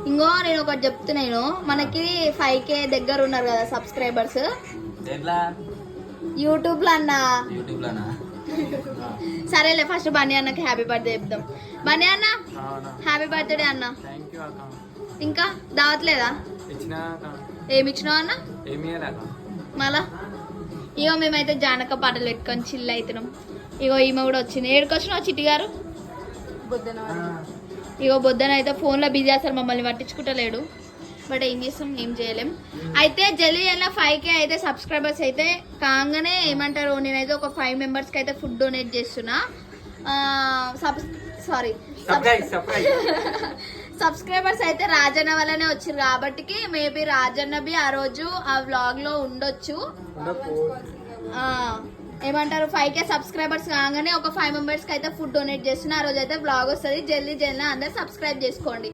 ఇంకో నేను ఒకటి చెప్తున్నాను, మనకి 5K దగ్గర ఉన్నారు కదా సబ్స్క్రైబర్స్ యూట్యూబ్ లో అన్న. సరేలే ఫస్ట్ బన్నీ అన్నకి హ్యాపీ బర్త్డే చెప్దాం. బన్నీ అన్న హ్యాపీ బర్త్డే అన్న. ఇంకా దావట్లేదా? ఏమి ఇచ్చినావు అన్న? మళ్ళా ఇగో మేమైతే జానక పాటలు పెట్టుకొని చిల్ అవుతున్నాం. ఇగో ఈమె కూడా వచ్చింది. ఏడుకొచ్చినావు చిట్టి గారు? ఇగో బొద్దన అయితే ఫోన్లో బిజీ చేస్తారు, మమ్మల్ని పట్టించుకుంటలేడు. బట్ ఏం చేస్తాం, ఏం చేయలేం. అయితే జల్దీ 5K అయితే సబ్స్క్రైబర్స్ అయితే కాగానే ఏమంటారు, నేనైతే ఒక 5 మెంబర్స్కి అయితే ఫుడ్ డొనేట్ చేస్తున్నా. సబ్స్క్రైబర్స్ అయితే రాజన్న వల్లనే వచ్చారు కాబట్టి మేబీ రాజన్నబి ఆ రోజు ఆ వ్లాగ్ లో ఉండొచ్చు. ఏమంటారు 5K సబ్స్క్రైబర్స్ కాగానే ఒక 5 మెంబర్స్కి అయితే ఫుడ్ డొనేట్ చేస్తున్నా. ఆ రోజు అయితే వ్లాగ్ వస్తుంది. జల్దీ అందరు సబ్స్క్రైబ్ చేసుకోండి.